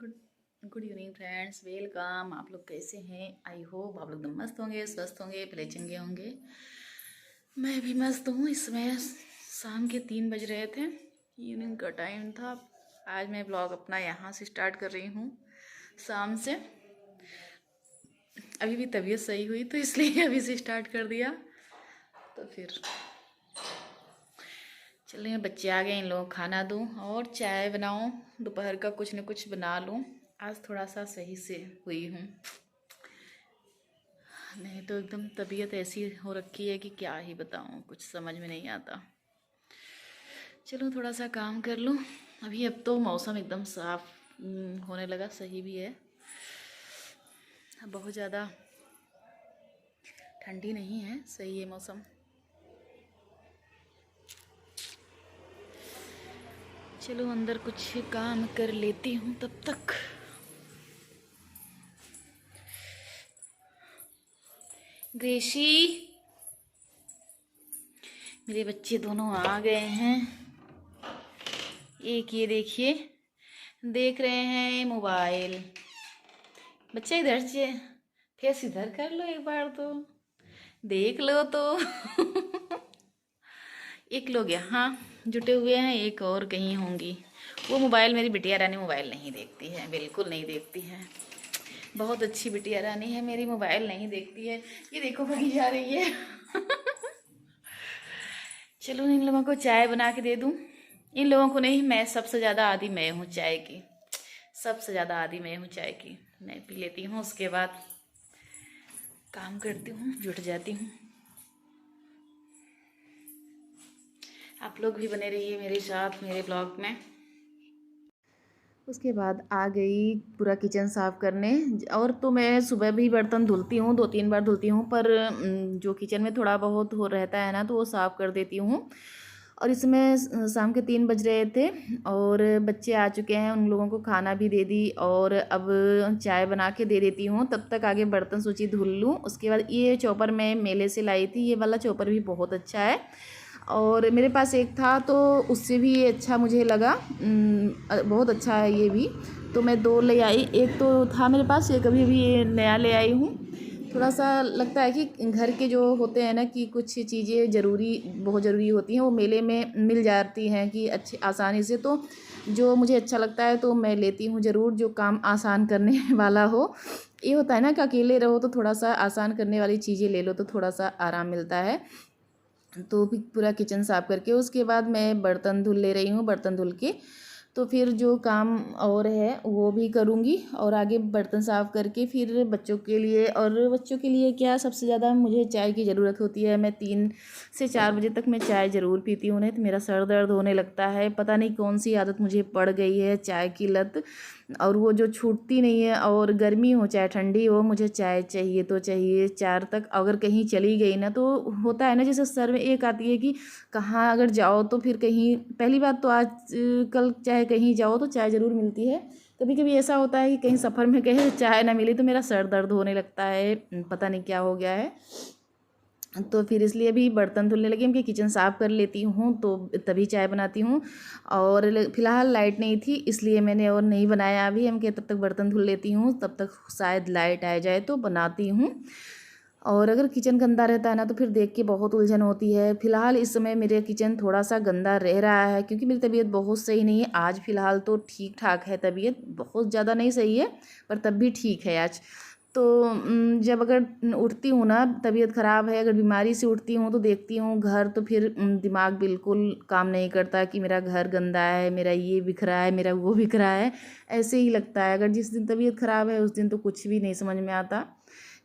Good good evening friends, welcome. आप लोग कैसे हैं? आई होप आप लोग एकदम मस्त होंगे, स्वस्थ होंगे, भले चंगे होंगे। मैं भी मस्त हूँ। इसमें शाम के 3 बज रहे थे, इवनिंग का टाइम था। आज मैं ब्लॉग अपना यहाँ से स्टार्ट कर रही हूँ, शाम से। अभी भी तबीयत सही हुई तो इसलिए अभी से स्टार्ट कर दिया। तो फिर चलिए, बच्चे आ गए, इन लोगों को खाना दूँ और चाय बनाऊँ, दोपहर का कुछ न कुछ बना लूँ। आज थोड़ा सा सही से हुई हूँ, नहीं तो एकदम तबीयत ऐसी हो रखी है कि क्या ही बताऊँ, कुछ समझ में नहीं आता। चलो थोड़ा सा काम कर लूँ अभी। अब तो मौसम एकदम साफ होने लगा, सही भी है। अब बहुत ज़्यादा ठंडी नहीं है, सही है मौसम। चलो अंदर कुछ काम कर लेती हूँ तब तक। ग्रेशी, मेरे बच्चे दोनों आ गए हैं। एक ये देखिए, देख रहे हैं मोबाइल। बच्चे इधर से फेस इधर कर लो एक बार, तो देख लो तो। एक लोग यहाँ जुटे हुए हैं, एक और कहीं होंगी। वो मोबाइल, मेरी बिटिया रानी मोबाइल नहीं देखती है, बिल्कुल नहीं देखती है। बहुत अच्छी बिटिया रानी है मेरी, मोबाइल नहीं देखती है। ये देखो भगी जा रही है। चलो इन लोगों को चाय बना के दे दूँ। इन लोगों को नहीं, मैं सबसे ज़्यादा आदी मैं हूँ चाय की। सबसे ज़्यादा आदी मैं हूँ चाय की। मैं पी लेती हूँ, उसके बाद काम करती हूँ, जुट जाती हूँ। आप लोग भी बने रहिए मेरे साथ, मेरे ब्लॉग में। उसके बाद आ गई पूरा किचन साफ़ करने। और तो मैं सुबह भी बर्तन धुलती हूँ, 2-3 बार धुलती हूँ, पर जो किचन में थोड़ा बहुत हो रहता है ना, तो वो साफ़ कर देती हूँ। और इसमें शाम के 3 बज रहे थे और बच्चे आ चुके हैं, उन लोगों को खाना भी दे दी और अब चाय बना के दे देती हूँ। तब तक आगे बर्तन सोची धुल लूँ। उसके बाद ये चॉपर मैं मेले से लाई थी, ये वाला चॉपर भी बहुत अच्छा है और मेरे पास एक था तो उससे भी ये अच्छा मुझे लगा। बहुत अच्छा है ये भी, तो मैं 2 ले आई। एक तो था मेरे पास, एक अभी भी ये नया ले आई हूँ। थोड़ा सा लगता है कि घर के जो होते हैं ना, कि कुछ चीज़ें ज़रूरी, बहुत ज़रूरी होती हैं, वो मेले में मिल जाती हैं कि अच्छी आसानी से। तो जो मुझे अच्छा लगता है तो मैं लेती हूँ ज़रूर, जो काम आसान करने वाला हो। ये होता है ना कि अकेले रहो तो थोड़ा सा आसान करने वाली चीज़ें ले लो तो थोड़ा सा आराम मिलता है। तो फिर पूरा किचन साफ़ करके उसके बाद मैं बर्तन धुल ले रही हूँ। बर्तन धुल के तो फिर जो काम और है वो भी करूँगी और आगे बर्तन साफ़ करके फिर बच्चों के लिए। और बच्चों के लिए क्या, सबसे ज़्यादा मुझे चाय की ज़रूरत होती है। मैं 3 से 4 बजे तक मैं चाय ज़रूर पीती हूँ, नहीं तो मेरा सर दर्द होने लगता है। पता नहीं कौन सी आदत मुझे पड़ गई है, चाय की लत, और वो जो छूटती नहीं है। और गर्मी हो चाहे ठंडी हो, मुझे चाय चाहिए तो चाहिए। 4 तक अगर कहीं चली गई ना, तो होता है ना जैसे सर में एक आती है कि कहाँ अगर जाओ तो फिर कहीं, पहली बात तो आज कल चाहे कहीं जाओ तो चाय ज़रूर मिलती है। कभी कभी ऐसा होता है कि कहीं सफ़र में कहीं चाय ना मिली तो मेरा सर दर्द होने लगता है, पता नहीं क्या हो गया है। तो फिर इसलिए भी बर्तन धुलने लगी, उनकी किचन साफ़ कर लेती हूँ तो तभी चाय बनाती हूँ। और फ़िलहाल लाइट नहीं थी इसलिए मैंने और नहीं बनाया अभी। हम के तब तक बर्तन धुल लेती हूँ, तब तक शायद लाइट आ जाए तो बनाती हूँ। और अगर किचन गंदा रहता है ना तो फिर देख के बहुत उलझन होती है। फ़िलहाल इस समय मेरे किचन थोड़ा सा गंदा रह रहा है क्योंकि मेरी तबीयत बहुत सही नहीं है। आज फ़िलहाल तो ठीक ठाक है तबीयत, बहुत ज़्यादा नहीं सही है पर तब भी ठीक है आज। तो जब अगर उठती हूँ ना, तबीयत ख़राब है, अगर बीमारी से उठती हूँ तो देखती हूँ घर, तो फिर दिमाग बिल्कुल काम नहीं करता कि मेरा घर गंदा है, मेरा ये बिखरा है, मेरा वो बिखरा है, ऐसे ही लगता है। अगर जिस दिन तबीयत ख़राब है उस दिन तो कुछ भी नहीं समझ में आता,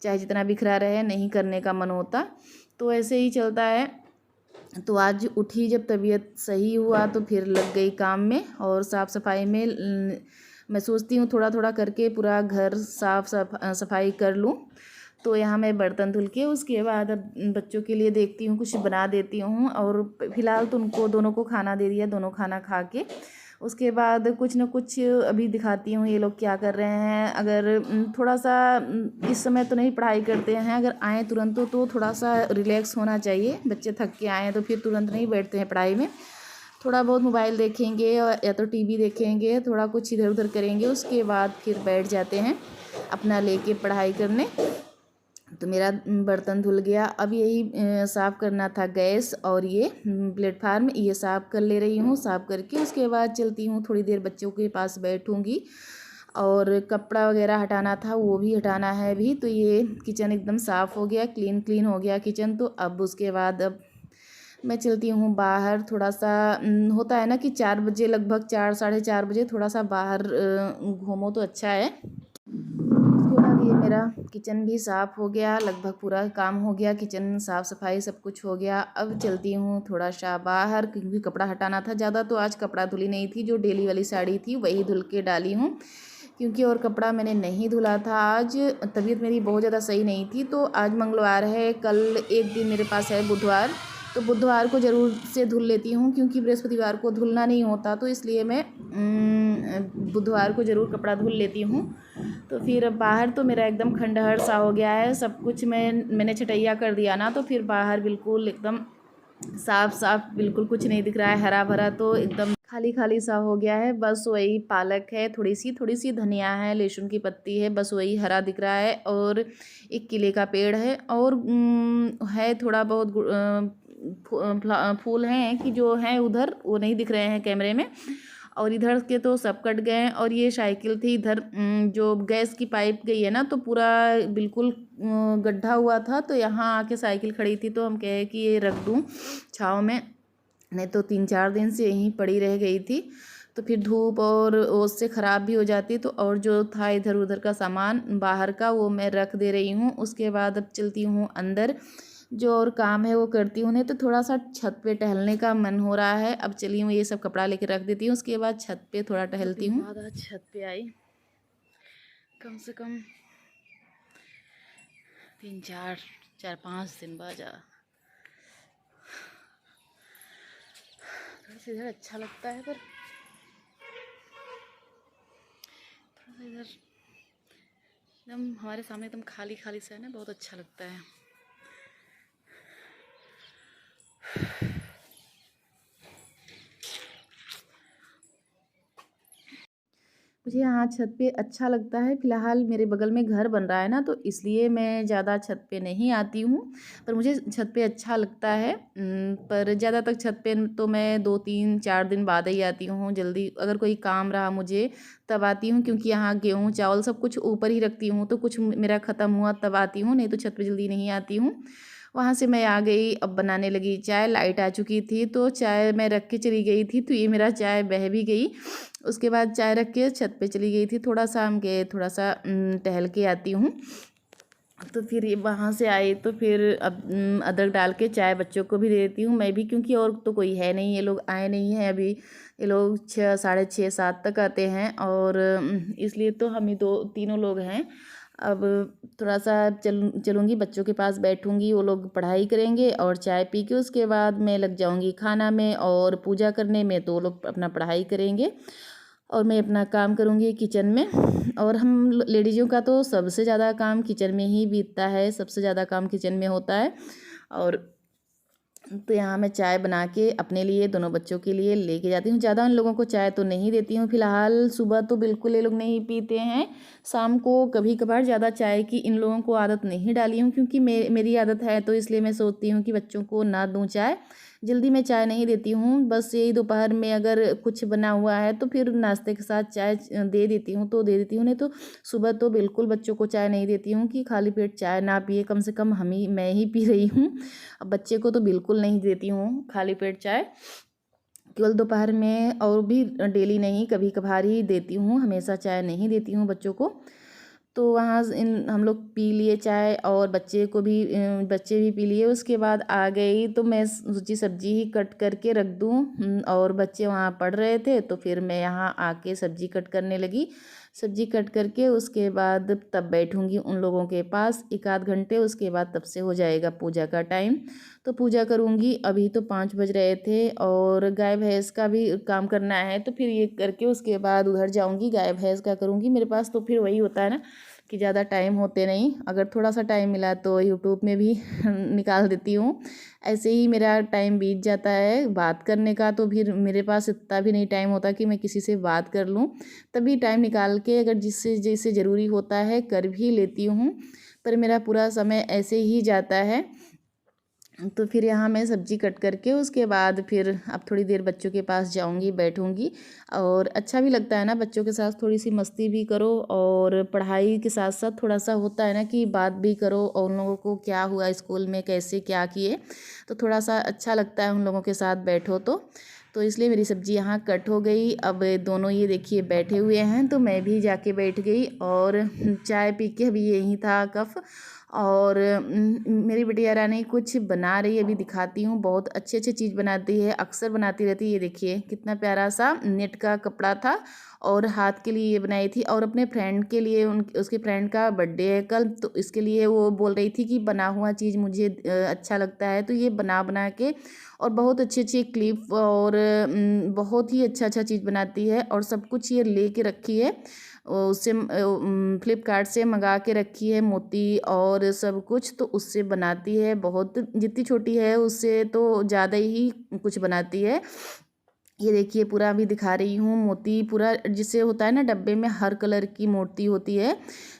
चाहे जितना बिखरा रहे नहीं करने का मन होता, तो ऐसे ही चलता है। तो आज उठी जब तबीयत सही हुआ तो फिर लग गई काम में और साफ़ सफाई में। मैं सोचती हूँ थोड़ा थोड़ा करके पूरा घर सफाई कर लूँ। तो यहाँ मैं बर्तन धुल के उसके बाद अब बच्चों के लिए देखती हूँ कुछ बना देती हूँ। और फ़िलहाल तो उनको दोनों को खाना दे दिया, दोनों खाना खा के उसके बाद कुछ न कुछ अभी दिखाती हूँ ये लोग क्या कर रहे हैं। अगर थोड़ा सा इस समय तो नहीं पढ़ाई करते हैं, अगर आएँ तुरंत तो थोड़ा सा रिलैक्स होना चाहिए। बच्चे थक के आएँ तो फिर तुरंत नहीं बैठते हैं पढ़ाई में, थोड़ा बहुत मोबाइल देखेंगे या तो टीवी देखेंगे, थोड़ा कुछ इधर उधर करेंगे, उसके बाद फिर बैठ जाते हैं अपना लेके पढ़ाई करने। तो मेरा बर्तन धुल गया। अब यही साफ़ करना था गैस और ये प्लेटफार्म, ये साफ़ कर ले रही हूँ। साफ़ करके उसके बाद चलती हूँ, थोड़ी देर बच्चों के पास बैठूँगी और कपड़ा वगैरह हटाना था वो भी हटाना है अभी। तो ये किचन एकदम साफ़ हो गया, क्लीन क्लीन हो गया किचन। तो अब उसके बाद अब मैं चलती हूँ बाहर। थोड़ा सा होता है ना कि 4 बजे, लगभग 4 साढ़े 4 बजे थोड़ा सा बाहर घूमो तो अच्छा है। उसके बाद ये मेरा किचन भी साफ़ हो गया, लगभग पूरा काम हो गया, किचन साफ़ सफाई सब कुछ हो गया। अब चलती हूँ थोड़ा सा बाहर, क्योंकि कपड़ा हटाना था ज़्यादा। तो आज कपड़ा धुली नहीं थी, जो डेली वाली साड़ी थी वही धुल के डाली हूँ, क्योंकि और कपड़ा मैंने नहीं धुला था। आज तबीयत मेरी बहुत ज़्यादा सही नहीं थी। तो आज मंगलवार है, कल एक दिन मेरे पास है बुधवार, तो बुधवार को ज़रूर से धुल लेती हूँ, क्योंकि बृहस्पतिवार को धुलना नहीं होता। तो इसलिए मैं बुधवार को ज़रूर कपड़ा धुल लेती हूँ। तो फिर बाहर तो मेरा एकदम खंडहर सा हो गया है, सब कुछ मैंने छटैया कर दिया ना, तो फिर बाहर बिल्कुल एकदम साफ साफ, बिल्कुल कुछ नहीं दिख रहा है, हरा भरा तो एकदम खाली खाली सा हो गया है। बस वही पालक है, थोड़ी सी धनिया है, लहसुन की पत्ती है, बस वही हरा दिख रहा है। और एक केले का पेड़ है और है थोड़ा बहुत फूल हैं कि जो हैं उधर, वो नहीं दिख रहे हैं कैमरे में। और इधर के तो सब कट गए हैं। और ये साइकिल थी इधर, जो गैस की पाइप गई है ना, तो पूरा बिल्कुल गड्ढा हुआ था। तो यहाँ आके साइकिल खड़ी थी, तो हम कहे कि ये रख दूँ छाँव में, नहीं तो 3-4 दिन से यहीं पड़ी रह गई थी। तो फिर धूप और ओस से ख़राब भी हो जाती। तो और जो था इधर उधर का सामान बाहर का, वो मैं रख दे रही हूँ। उसके बाद अब चलती हूँ अंदर, जो और काम है वो करती हूँ। नहीं तो थोड़ा सा छत पे टहलने का मन हो रहा है। अब चली हूँ, ये सब कपड़ा लेके रख देती हूँ, उसके बाद छत पे थोड़ा टहलती हूँ। आज छत पे आई कम से कम 4-5 दिन बाद। थोड़ा सा इधर अच्छा लगता है, पर थोड़ा सा इधर एकदम हमारे सामने एकदम खाली खाली सा है ना, बहुत अच्छा लगता है। मुझे यहाँ छत पे अच्छा लगता है। फ़िलहाल मेरे बगल में घर बन रहा है ना, तो इसलिए मैं ज़्यादा छत पे नहीं आती हूँ, पर मुझे छत पे अच्छा लगता है। पर ज़्यादातर छत पे तो मैं 2-3-4 दिन बाद ही आती हूँ। जल्दी अगर कोई काम रहा मुझे तब आती हूँ, क्योंकि यहाँ गेहूँ चावल सब कुछ ऊपर ही रखती हूँ। तो कुछ मेरा ख़त्म हुआ तब आती हूँ, नहीं तो छत पे जल्दी नहीं आती हूँ। वहाँ से मैं आ गई, अब बनाने लगी चाय। लाइट आ चुकी थी, तो चाय मैं रख के चली गई थी, तो ये मेरा चाय बह भी गई। उसके बाद चाय रख के छत पे चली गई थी, थोड़ा सा हम गए, थोड़ा सा टहल के आती हूँ। तो फिर ये वहाँ से आई, तो फिर अब अदरक डाल के चाय बच्चों को भी दे देती हूँ, मैं भी, क्योंकि और तो कोई है नहीं, ये लोग आए नहीं हैं अभी। ये लोग 6, साढ़े 6, 7 तक आते हैं, और इसलिए तो हम ही तीनों लोग हैं। अब थोड़ा सा चलूँगी, बच्चों के पास बैठूँगी, वो लोग पढ़ाई करेंगे और चाय पी के उसके बाद मैं लग जाऊँगी खाना में और पूजा करने में। तो वो लोग अपना पढ़ाई करेंगे और मैं अपना काम करूँगी किचन में। और हम लेडीज़ों का तो सबसे ज़्यादा काम किचन में ही बीतता है, सबसे ज़्यादा काम किचन में होता है। और तो यहाँ मैं चाय बना के अपने लिए, दोनों बच्चों के लिए लेके जाती हूँ। ज़्यादा उन लोगों को चाय तो नहीं देती हूँ फ़िलहाल। सुबह तो बिल्कुल ये लोग नहीं पीते हैं, शाम को कभी कभार। ज़्यादा चाय की इन लोगों को आदत नहीं डाली हूँ, क्योंकि मेरी आदत है, तो इसलिए मैं सोचती हूँ कि बच्चों को ना दूँ चाय। जल्दी मैं चाय नहीं देती हूँ, बस यही दोपहर में अगर कुछ बना हुआ है तो फिर नाश्ते के साथ चाय दे देती हूँ, तो दे देती हूँ। नहीं तो सुबह तो बिल्कुल बच्चों को चाय नहीं देती हूँ, कि खाली पेट चाय ना पिए, कम से कम मैं ही पी रही हूँ। अब बच्चे को तो बिल्कुल नहीं देती हूँ खाली पेट चाय, केवल दोपहर में, और भी डेली नहीं, कभी कभार ही देती हूँ, हमेशा चाय नहीं देती हूँ बच्चों को। तो वहाँ हम लोग पी लिए चाय, और बच्चे भी पी लिए। उसके बाद आ गई, तो मैं सोची सब्जी ही कट करके रख दूँ, और बच्चे वहाँ पढ़ रहे थे, तो फिर मैं यहाँ आके सब्जी कट करने लगी। सब्जी कट करके उसके बाद तब बैठूँगी उन लोगों के पास 1-आध घंटे, उसके बाद तब से हो जाएगा पूजा का टाइम। तो पूजा करूँगी। अभी तो 5 बज रहे थे, और गाय भैंस का भी काम करना है, तो फिर ये करके उसके बाद उधर जाऊँगी, गाय भैंस का करूँगी। मेरे पास तो फिर वही होता है ना, कि ज़्यादा टाइम होते नहीं, अगर थोड़ा सा टाइम मिला तो यूट्यूब में भी निकाल देती हूँ। ऐसे ही मेरा टाइम बीत जाता है बात करने का, तो फिर मेरे पास इतना भी नहीं टाइम होता कि मैं किसी से बात कर लूँ। तभी टाइम निकाल के अगर जिससे जैसे ज़रूरी होता है कर भी लेती हूँ, पर मेरा पूरा समय ऐसे ही जाता है। तो फिर यहाँ मैं सब्ज़ी कट करके उसके बाद फिर अब थोड़ी देर बच्चों के पास जाऊँगी, बैठूँगी। और अच्छा भी लगता है ना बच्चों के साथ थोड़ी सी मस्ती भी करो, और पढ़ाई के साथ साथ थोड़ा सा होता है ना कि बात भी करो, और उन लोगों को क्या हुआ स्कूल में, कैसे क्या किए, तो थोड़ा सा अच्छा लगता है उन लोगों के साथ बैठो तो इसलिए मेरी सब्ज़ी यहाँ कट हो गई। अब दोनों ये देखिए बैठे हुए हैं, तो मैं भी जाके बैठ गई और चाय पी के अभी यहीं था कप। और मेरी बिटिया रानी कुछ बना रही है, अभी दिखाती हूँ। बहुत अच्छे अच्छे चीज़ बनाती है, अक्सर बनाती रहती है। ये देखिए कितना प्यारा सा नेट का कपड़ा था, और हाथ के लिए ये बनाई थी, और अपने फ्रेंड के लिए, उसके फ्रेंड का बर्थडे है कल, तो इसके लिए वो बोल रही थी कि बना हुआ चीज़ मुझे अच्छा लगता है, तो ये बना बना के, और बहुत अच्छी अच्छी क्लिप, और बहुत ही अच्छा अच्छा चीज़ बनाती है, और सब कुछ ये ले के रखी है। उससे फ्लिपकार्ट से मंगा के रखी है मोती और सब कुछ, तो उससे बनाती है। बहुत जितनी छोटी है उससे तो ज़्यादा ही कुछ बनाती है। ये देखिए पूरा अभी दिखा रही हूँ, मोती पूरा जिसे होता है ना डब्बे में हर कलर की मोती होती है,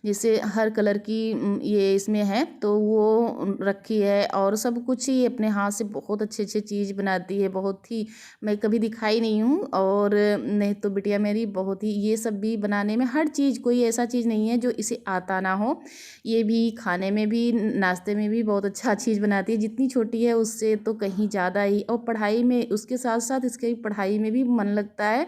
जिसे हर कलर की ये इसमें है, तो वो रखी है। और सब कुछ ही अपने हाथ से बहुत अच्छे अच्छे चीज़ बनाती है, बहुत ही, मैं कभी दिखाई नहीं हूँ। और नहीं तो बिटिया मेरी बहुत ही ये सब भी बनाने में, हर चीज़, कोई ऐसा चीज़ नहीं है जो इसे आता ना हो। ये भी खाने में भी, नाश्ते में भी बहुत अच्छा चीज़ बनाती है। जितनी छोटी है उससे तो कहीं ज़्यादा ही। और पढ़ाई में उसके साथ साथ इसके पढ़ाई में भी मन लगता है।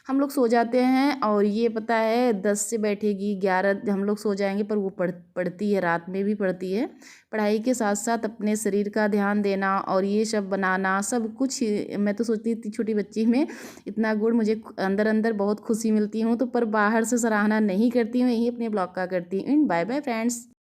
हम लोग सो जाते हैं, और ये पता है 10 से बैठेगी, 11 हम लोग सो जाएंगे, पर वो पढ़ती है, रात में भी पढ़ती है। पढ़ाई के साथ साथ अपने शरीर का ध्यान देना और ये सब बनाना, सब कुछ मैं तो सोचती इतनी छोटी बच्ची में इतना गुण, मुझे अंदर अंदर बहुत खुशी मिलती हूँ। तो पर बाहर से सराहना नहीं करती हूँ, यही अपने ब्लॉग का करती हूँ। Bye bye friends.